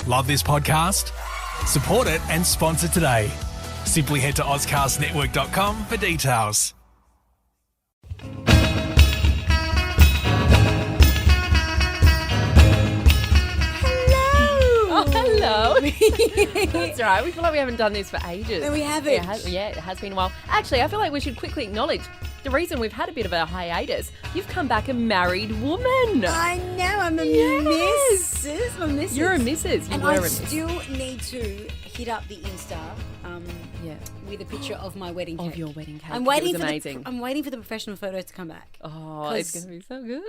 Love this podcast? Support it and sponsor today. Simply head to ozcastnetwork.com for details. Hello. That's all right. We feel like we haven't done this for ages. No, we haven't. It has been a while. Actually, I feel like we should quickly acknowledge the reason we've had a bit of a hiatus. You've come back a married woman. I know. I'm a missus. I'm a missus. You're a missus. And I still need to hit up the Insta with a picture of my wedding cake. Of your wedding cake. I'm waiting it was amazing. I'm waiting for the professional photos to come back. Oh, it's going to be so good.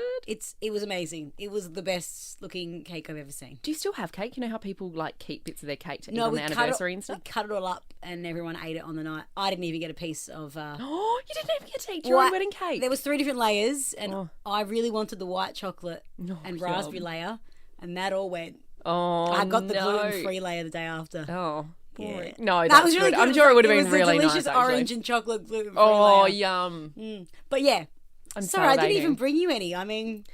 It was amazing. It was the best looking cake I've ever seen. Do you still have cake? You know how people like keep bits of their cake to eat on the anniversary and stuff? We cut it all up and everyone ate it on the night. I didn't even get a piece of... Oh, you didn't even get to eat your own wedding cake? There was 3 different layers and I really wanted the white chocolate and raspberry layer and that all went. Oh, I got the gluten-free layer the day after. Oh, yeah. No, that was really good. I'm sure it would have been really nice. It was delicious orange and chocolate gluten-free layer. layer. Yum. But yeah, I'm sorry, I didn't even bring you any. I mean...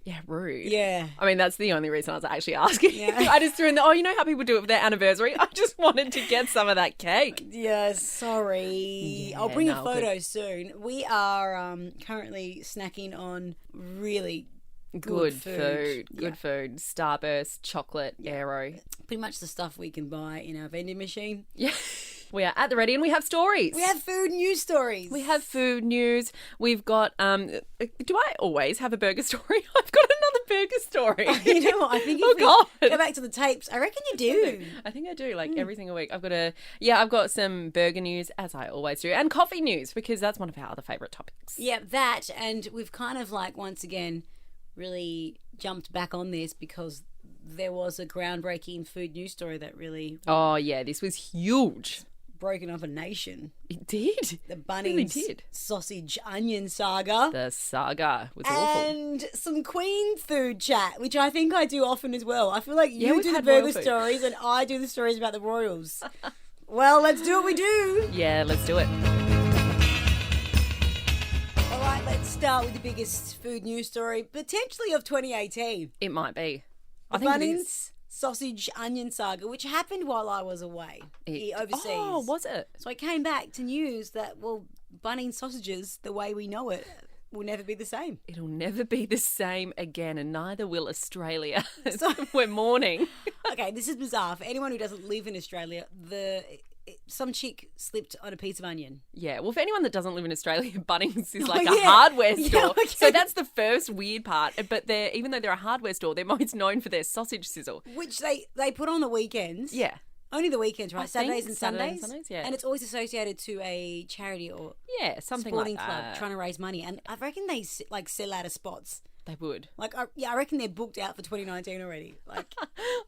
Yeah, rude. Yeah. I mean, that's the only reason I was actually asking. Yeah. I just threw in you know how people do it for their anniversary? I just wanted to get some of that cake. Yeah, sorry. Yeah, I'll bring a photo soon. We are currently snacking on really good food. Good food. Starburst, chocolate, Aero. Pretty much the stuff we can buy in our vending machine. Yeah. We are at the ready and we have stories. We have food news stories. We have food news. We've got, do I always have a burger story? I've got another burger story. You know what? I think if we go back to the tapes, I reckon you do. I think I do, every single week. I've got some burger news, as I always do, and coffee news, because that's one of our other favourite topics. Yeah, that, and we've kind of once again, really jumped back on this because there was a groundbreaking food news story that really... Oh, yeah, this was huge. Broken up a nation. It did. The Bunnings sausage onion saga. The saga was awful. And some Queen food chat, which I think I do often as well. I feel like you do the burger stories and I do the stories about the royals. Well, let's do what we do. Yeah, let's do it. All right, let's start with the biggest food news story, potentially of 2018. It might be. The Bunnings sausage onion saga, which happened while I was away overseas. Oh, was it? So I came back to news that, Bunnings sausages, the way we know it, will never be the same. It'll never be the same again, and neither will Australia. So, we're mourning. Okay, this is bizarre. For anyone who doesn't live in Australia, some chick slipped on a piece of onion. Yeah, well, for anyone that doesn't live in Australia, Bunnings is a hardware store. Yeah, okay. So that's the first weird part. But even though they're a hardware store, they're most known for their sausage sizzle. Which they put on the weekends. Yeah. Only the weekends, right? Saturdays and Sundays? Yeah. And it's always associated to a charity or something sporting like club that. trying to raise money. And I reckon they sell out of spots. They would. I reckon they're booked out for 2019 already.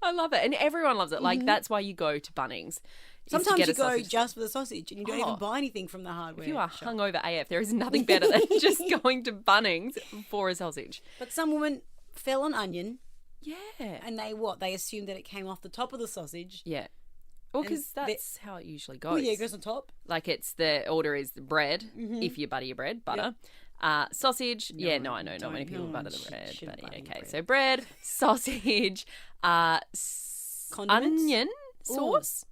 I love it. And everyone loves it. That's why you go to Bunnings. Sometimes you go just for the sausage and you don't even buy anything from the hardware. If you are hungover AF, there is nothing better than just going to Bunnings for a sausage. But some woman fell on onion. Yeah. And they assumed that it came off the top of the sausage. Yeah. Well, because that's how it usually goes. Oh, yeah, it goes on top. The order is bread, if you butter your bread, butter. Yep. Sausage. I know not many people butter the bread. But okay, bread. So bread, sausage, onion sauce.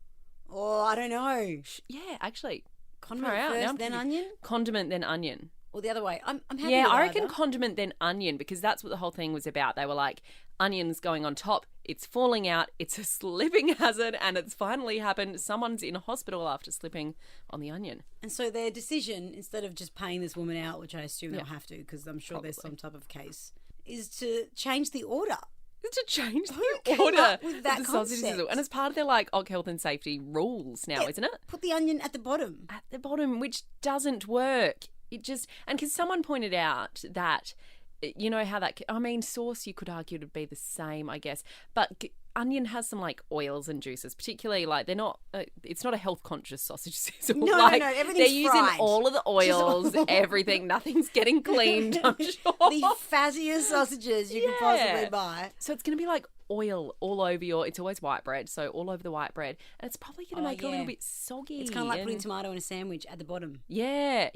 Oh, I don't know. Yeah, actually. Condiment first, then onion? Condiment, then onion. Or the other way. I'm happy with I reckon condiment, then onion, because that's what the whole thing was about. They were like, onions going on top, it's falling out, it's a slipping hazard, and it's finally happened. Someone's in a hospital after slipping on the onion. And so their decision, instead of just paying this woman out, which I assume they'll have to, because I'm sure there's some type of case, is to change the order. To change the order with that sausage sizzle. And it's part of their health and safety rules now, isn't it? Put the onion at the bottom. At the bottom, which doesn't work. It just, and because someone pointed out that, you know how that, sauce you could argue would be the same, I guess, but onion has some oils and juices, particularly they're not, it's not a health conscious sausage sizzle. No, everything's they're using fried. all of the oils, everything, nothing's getting cleaned, I'm sure. The fanciest sausages you can possibly buy. So it's going to be oil all over it's always white bread, so all over the white bread, and it's probably going to make it a little bit soggy. It's kind of like putting tomato in a sandwich at the bottom. Yeah.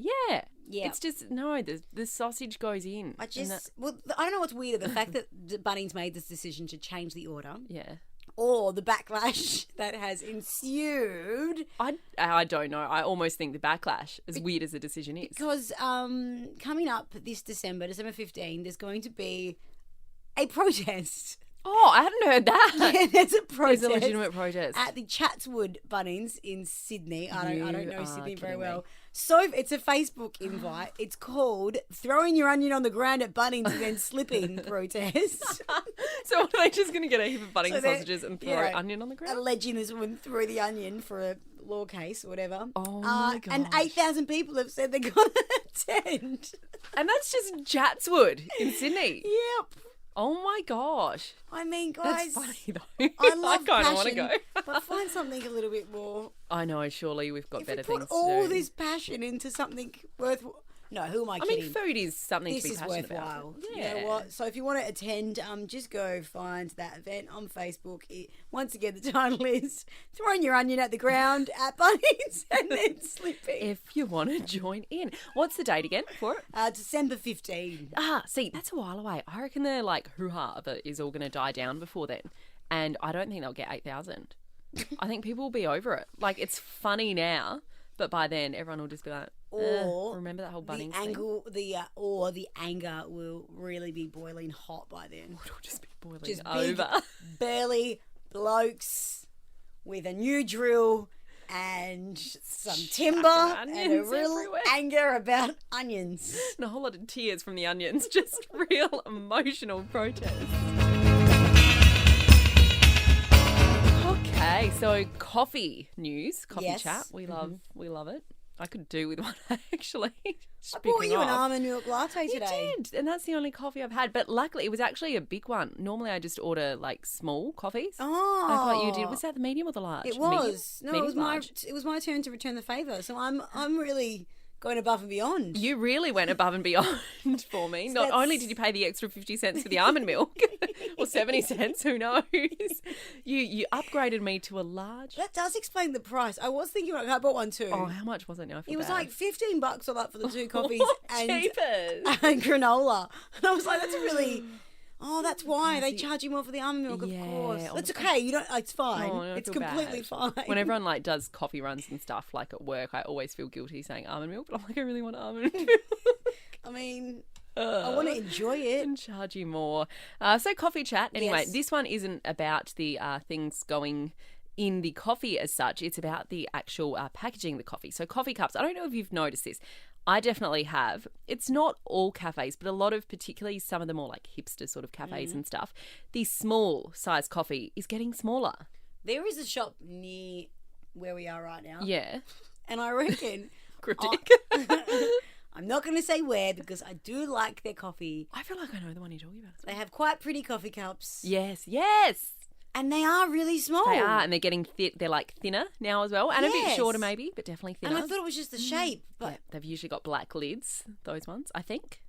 It's just, the sausage goes in. I don't know what's weirder, the fact that Bunnings made this decision to change the order. Yeah. or the backlash that has ensued. I don't know. I almost think the backlash, as weird as the decision is. Because coming up this December 15, there's going to be a protest. Oh, I hadn't heard that. Yeah, there's a protest. There's a legitimate protest. At the Chatswood Bunnings in Sydney. I don't know Sydney very well. Me. So it's a Facebook invite. It's called Throwing Your Onion on the Ground at Bunnings and Then Slipping Protest. So are they just going to get a heap of Bunnings sausages and throw onion on the ground? Alleging this woman threw the onion for a law case or whatever. Oh my gosh. And 8,000 people have said they're going to attend. And that's just Chatswood in Sydney. Yep. Oh my gosh. I mean, guys. That's funny though. I love I kind of want to passion, go. but find something a little bit more. I know, surely we've got If better we things put to all do. this passion into something worth. No, who am I I kidding? mean, food is something This to be is passionate worthwhile. about. You know what? So if you want to attend, just go find that event on Facebook. Once again, the title is Throwing Your Onion at the Ground at Bunnings and Then Slipping. If you want to join in. What's the date again for it? December 15. See, that's a while away. I reckon the hoo-ha of it is all going to die down before then. And I don't think they'll get 8,000. I think people will be over it. Like, it's funny now, but by then everyone will just be like, Or remember that whole Bunnings the anger will really be boiling hot by then. It'll just be boiling Just over. big, burly blokes with a new drill and some timber and a onions real everywhere. anger about onions. And a whole lot of tears from the onions. Just real emotional protest. Okay, so coffee news, coffee Yes. chat. We love it. I could do with one actually. I bought you an almond milk latte today. You did, and that's the only coffee I've had. But luckily, it was actually a big one. Normally, I just order like small coffees. Oh, I thought you did. Was that the medium or the large? It was. Medium? No, it was my turn to return the favour. So I'm really going above and beyond. You really went above and beyond for me. So Not that's- only did you pay the extra 50 cents for the almond milk, or 70 cents, who knows? You upgraded me to a large. That does explain the price. I was thinking I bought one too. Oh, how much was it now? I feel It was bad. like $15 all up for the two coffees and Cheapers. and granola. And I was like, that's really. Oh, that's why they charge you more for the almond milk. Yeah. Of course, Oh, that's okay. You don't. It's fine. Oh, no, I it's feel completely bad. fine. When everyone like does coffee runs and stuff like at work, I always feel guilty saying almond milk, but I'm like, I really want almond milk. I mean, I want to enjoy it. And charge you more. So coffee chat. Anyway, Yes. This one isn't about the things going in the coffee as such. It's about the actual packaging of the coffee. So coffee cups. I don't know if you've noticed this. I definitely have. It's not all cafes, but a lot of, particularly some of the more like hipster sort of cafes and stuff, the small size coffee is getting smaller. There is a shop near where we are right now. Yeah. And I reckon. Cryptic. I'm not going to say where because I do like their coffee. I feel like I know the one you're talking about. They have quite pretty coffee cups. Yes, yes. And they are really small. They are, and they're getting they're like thinner now as well, and a bit Yes. shorter maybe, but definitely thinner. And I thought it was just the shape, but Yeah, they've usually got black lids, those ones, I think.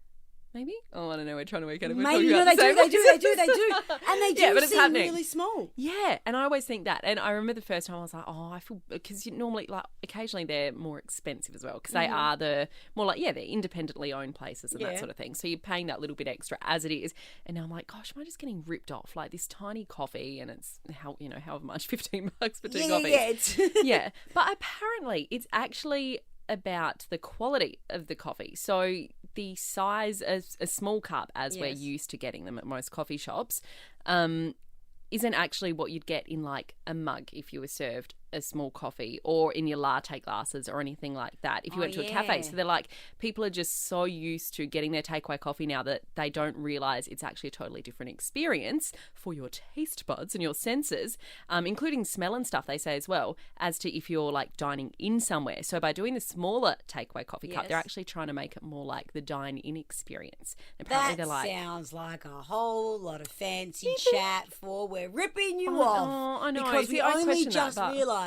Maybe? Oh, I don't know. We're trying to work out if we're maybe talking no, about they the do, same they do. ones. And they do Yeah, but it's seem happening. really small. Yeah, and I always think that. And I remember the first time I was like, oh, I feel, because normally, like, occasionally they're more expensive as well, because they are the more like, they're independently owned places and that Yeah. sort of thing. So you're paying that little bit extra as it is. And now I'm like, gosh, am I just getting ripped off? Like this tiny coffee, and it's however much, $15 for two coffees. Yeah, it's Yeah, but apparently it's actually about the quality of the coffee. So the size of a small cup, as we're Yes. used to getting them at most coffee shops, isn't actually what you'd get in like a mug if you were served a small coffee, or in your latte glasses or anything like that if you went to a cafe. yeah. So they're like, people are just so used to getting their takeaway coffee now that they don't realise it's actually a totally different experience for your taste buds and your senses, including smell and stuff, they say as well, as to if you're like dining in somewhere. So by doing the smaller takeaway coffee cup, Yes. they're actually trying to make it more like the dine-in experience. Apparently that they're like, sounds like a whole lot of fancy chat for we're ripping you Oh, off. I know. Because See, we I only question that, just but- realised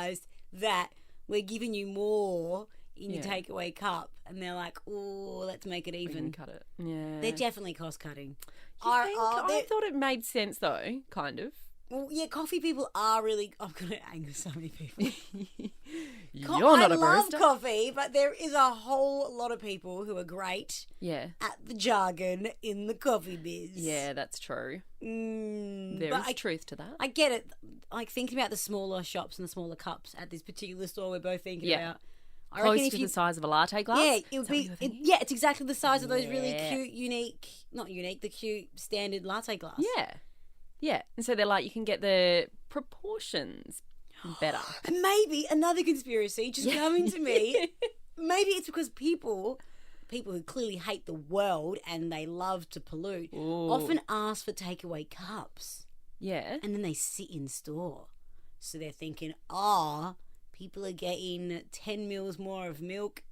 that we're giving you more in your Yeah. takeaway cup, and they're like, "Oh, let's make it we can even." cut it. Yeah. They're definitely cost cutting. You think? I thought it made sense though, kind of. Well, yeah, coffee people are really... I'm going to anger so many people. You're not a barista. I love coffee, but there is a whole lot of people who are great at the jargon in the coffee biz. Yeah, that's true. There is truth to that. I get it. Like, thinking about the smaller shops and the smaller cups at this particular store we're both thinking about. I Close to the size of a latte glass? Yeah, it would be. It's exactly the size of those really cute, the cute standard latte glass. Yeah. Yeah. And so they're like, you can get the proportions better. And maybe another conspiracy just coming to me. Maybe it's because people who clearly hate the world and they love to pollute often ask for takeaway cups. Yeah. And then they sit in store. So they're thinking, people are getting 10 mils more of milk.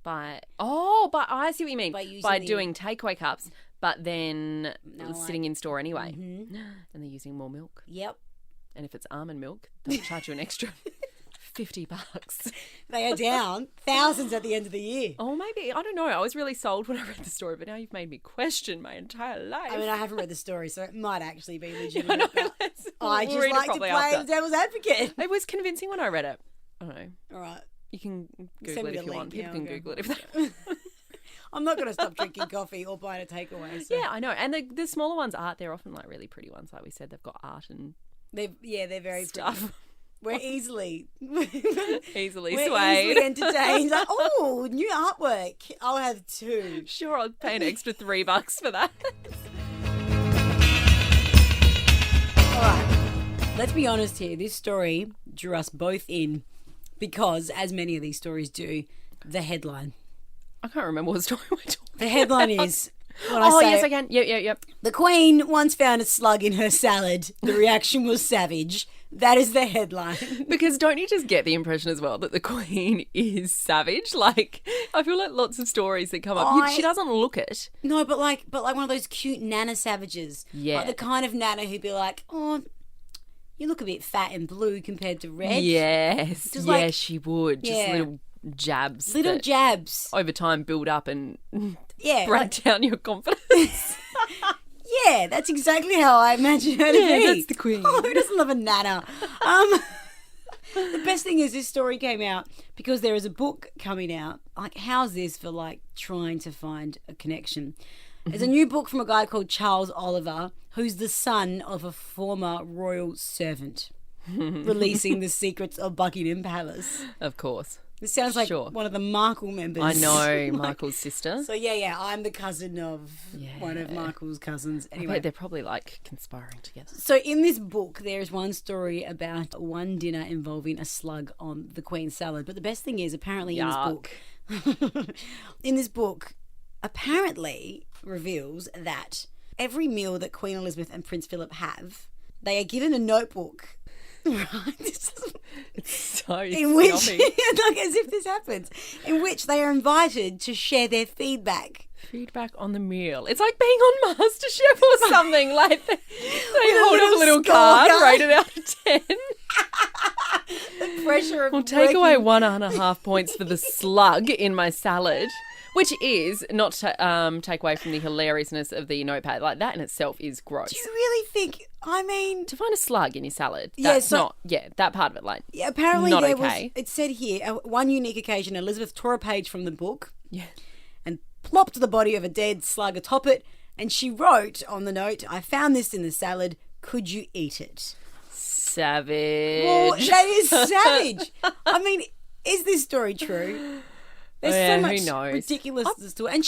But I see what you mean. By doing takeaway cups, but then sitting in store anyway. Mm-hmm. And they're using more milk. Yep. And if it's almond milk, they'll charge you an extra $50. They are down thousands at the end of the year. Oh, maybe. I don't know. I was really sold when I read the story, but now you've made me question my entire life. I mean, I haven't read the story, so it might actually be legitimate. I just like to play the devil's advocate. It was convincing when I read it. I don't know. All right. You can Google it if you want. People can Google it if they want. I'm not going to stop drinking coffee or buying a takeaway. So. Yeah, I know. And the smaller ones they're often like really pretty ones. Like we said, they've got art and they're very stuff. Pretty. We're easily swayed. Easily entertained. Like, new artwork. I'll have 2. Sure, I'll pay an extra $3 for that. All right. Let's be honest here. This story drew us both in because, as many of these stories do, the headline. I can't remember what story we're talking about. The headline is... yes, I can. Yep. The Queen once found a slug in her salad. The reaction was savage. That is the headline. Because don't you just get the impression as well that the Queen is savage? Like, I feel like lots of stories that come up, she doesn't look it. No, but like one of those cute Nana savages. Yeah. Like the kind of Nana who'd be like, you look a bit fat and blue compared to red. Yes. She would. Just little jabs. Jabs. Over time build up and break down your confidence. Yeah, that's exactly how I imagine her to be. That's the Queen. Who doesn't love a Nana? The best thing is this story came out because there is a book coming out. Like, how's this for, like, trying to find a connection? There's a new book from a guy called Charles Oliver, who's the son of a former royal servant, releasing the secrets of Buckingham Palace. Of course. This sounds like one of the Markle members. I know, Markle's sister. So, I'm the cousin of one of Markle's cousins. Anyway, I bet they're probably, like, conspiring together. So, in this book, there is one story about one dinner involving a slug on the Queen's salad. But the best thing is, apparently in this book, apparently reveals that every meal that Queen Elizabeth and Prince Philip have, they are given a notebook. Right, it's so in which, like, as if this happens, in which they are invited to share their feedback on the meal. It's like being on Masterchef or something. Like they hold up a little card rated out of 10. The pressure of we'll take away 1.5 points for the slug in my salad. Which is not to take away from the hilariousness of the notepad. Like, that in itself is gross. Do you really think, to find a slug in your salad, that's that part of it, like, apparently not there okay. It said here, one unique occasion, Elizabeth tore a page from the book and plopped the body of a dead slug atop it, and she wrote on the note, "I found this in the salad. Could you eat it?" Savage. Well, that is savage. I mean, is this story true? There's so much ridiculousness to it. And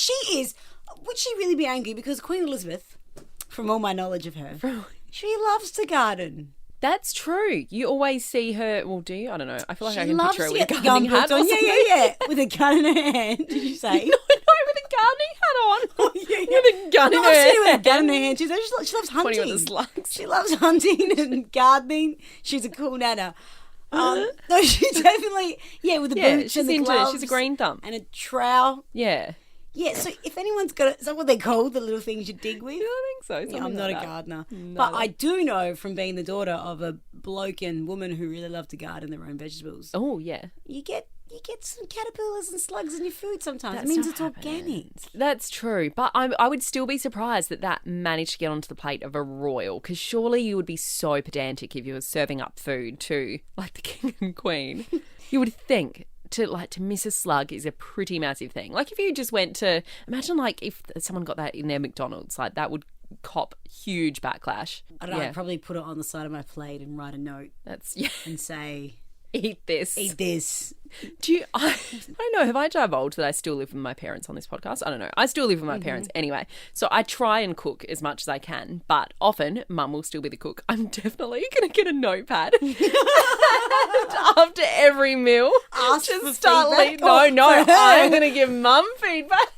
would she really be angry? Because Queen Elizabeth, from all my knowledge of her, she loves to garden. That's true. You always see her, well, do you? I don't know. I feel like I can picture her with a gardening hat on. Yeah. With a gun in her hand, did you say? No, with a gardening hat on. With a gun in her hand. With a gun in her hand. She loves hunting. With the slugs. She loves hunting and gardening. She's a cool Nana. No, she definitely, with the boots and the gloves. She's a green thumb. And a trowel. Yeah. Yeah, so if anyone's got is that what they call the little things you dig with? Yeah, I think so. Yeah, I'm not a gardener. No. But I do know from being the daughter of a bloke and woman who really love to garden their own vegetables. Oh, yeah. You get you get some caterpillars and slugs in your food sometimes. That it means stuff it's happens. organic. That's true. But I would still be surprised that managed to get onto the plate of a royal, because surely you would be so pedantic if you were serving up food to, like, the king and queen. You would think to miss a slug is a pretty massive thing. Like, if you just went to, imagine, like, if someone got that in their McDonald's, like, that would cop huge backlash. I don't know, I'd probably put it on the side of my plate and write a note and say, Eat this. eat this. I don't know, have I divulged that I still live with my parents on this podcast? I don't know. I still live with my parents anyway. So I try and cook as much as I can, but often Mum will still be the cook. I'm definitely going to get a notepad after every meal. Ask Just for start feedback? I'm going to give Mum feedback.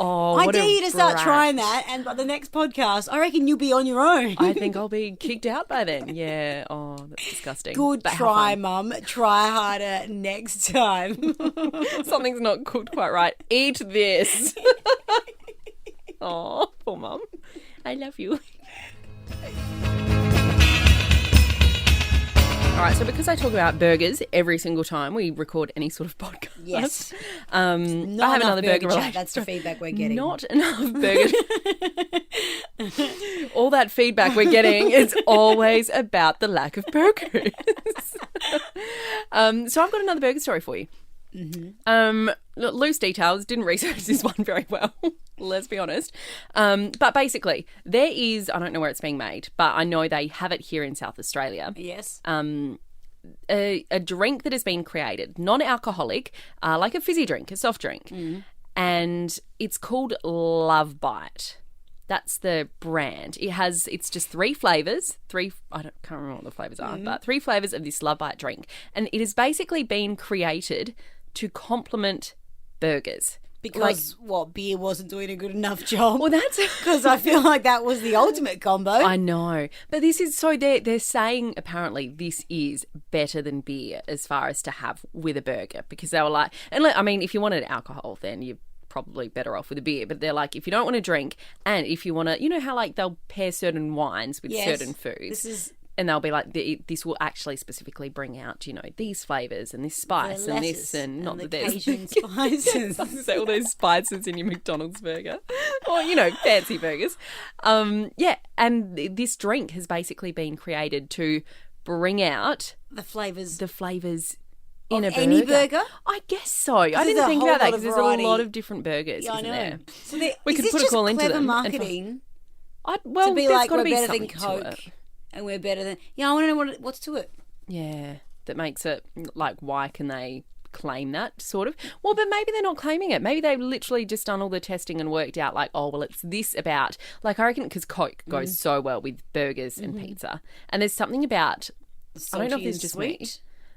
I dare you to start trying that, and by the next podcast, I reckon you'll be on your own. I think I'll be kicked out by then. Yeah. Oh, that's disgusting. Good But how try, fun. Mum. Try harder next time. Something's not cooked quite right. Eat this. Oh, poor Mum. I love you. All right, so because I talk about burgers every single time we record any sort of podcast, Yes. I have another burger chat. related That's the feedback we're getting. Not enough burgers. All that feedback we're getting is always about the lack of burgers. So I've got another burger story for you. Loose details, didn't research this one very well, let's be honest. But basically, there is, I don't know where it's being made, but I know they have it here in South Australia. Yes. A drink that has been created, non-alcoholic, like a fizzy drink, a soft drink. And it's called Love Bite. That's the brand. It's just 3 flavours. Can't remember what the flavours are, but 3 flavours of this Love Bite drink. And it has basically been created to complement burgers. Because beer wasn't doing a good enough job. Well, that's because I feel like that was the ultimate combo. I know, but this is so they're saying apparently this is better than beer as far as to have with a burger, because they were like, and I mean, if you wanted alcohol, then you're probably better off with a beer. But they're like, if you don't want to drink, and if you want to, you know how like they'll pair certain wines with certain foods. And they'll be like, this will actually specifically bring out, these flavours and this spice and this and not that there's Cajun spices. all those spices in your McDonald's burger or, fancy burgers. And this drink has basically been created to bring out the flavours in a burger. any burger? I guess so. I didn't think about that because there's a lot of different burgers, isn't there? So we could put a call into them. Clever marketing to be there's like, got to we're be better than something to Coke. it. And we're better than... I want to know what's to it. Yeah, that makes it, like, why can they claim that, sort of? Well, but maybe they're not claiming it. Maybe they've literally just done all the testing and worked out, like, oh, well, it's this about... Like, I reckon because Coke goes so well with burgers and pizza. And there's something about... I don't know if it's just sweet. me.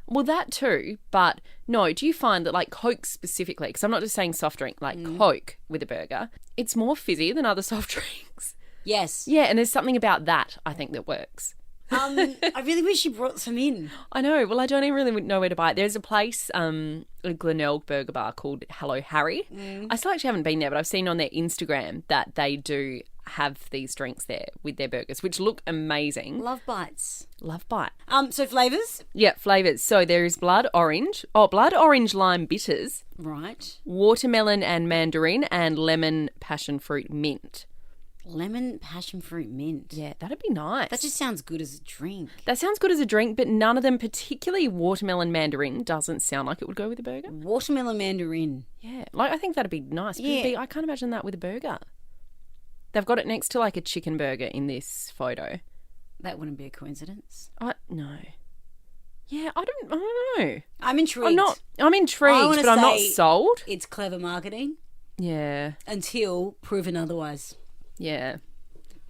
Well, that too, but no, do you find that, like, Coke specifically, because I'm not just saying soft drink, like Coke with a burger, it's more fizzy than other soft drinks. Yes. Yeah, and there's something about that, I think, that works. I really wish you brought some in. I know. Well, I don't even really know where to buy it. There's a place, a Glenelg burger bar called Hello Harry. I still actually haven't been there, but I've seen on their Instagram that they do have these drinks there with their burgers, which look amazing. Love Bites. Love Bite. So flavours? Yeah, flavours. So there is blood orange lime bitters. Right. Watermelon and mandarin, and lemon passion fruit mint. Lemon passion fruit mint. Yeah, that'd be nice. That just sounds good as a drink. That sounds good as a drink, but none of them, particularly watermelon mandarin, doesn't sound like it would go with a burger. Watermelon mandarin. Yeah, like I think that'd be nice. Yeah. I can't imagine that with a burger. They've got it next to like a chicken burger in this photo. That wouldn't be a coincidence. No. Yeah, I don't know. I'm intrigued. I'm intrigued, but I'm not sold. It's clever marketing. Yeah. Until proven otherwise. Yeah.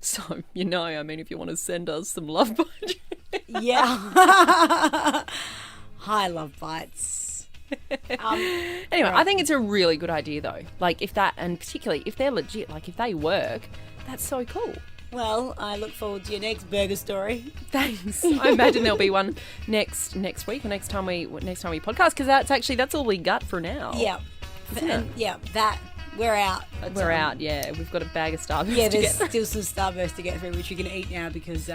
So, if you want to send us some love bites. Yeah. Hi, Love Bites. Anyway, I think it's a really good idea though. Like and particularly if they're legit, like if they work, that's so cool. Well, I look forward to your next burger story. Thanks. I imagine there'll be one next week or next time we podcast, because that's all we got for now. Yeah. We're out. We're out, yeah. We've got a bag of Starburst to get. there's still some Starburst to get through, which we can eat now because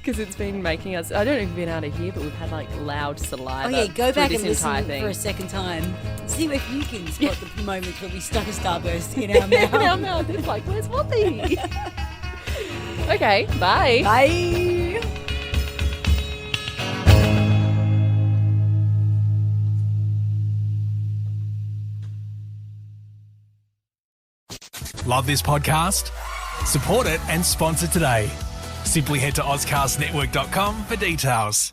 Because it's been making us... I don't know if you've been out of here, but we've had, like, loud saliva. Oh, yeah, go back and this entire listen thing. for a second time. See if you can spot the moments where we stuck a starburst in our mouth. In our mouth. It's like, where's Whoppy? Okay, bye. Bye. Love this podcast? Support it and sponsor today. Simply head to ozcastnetwork.com for details.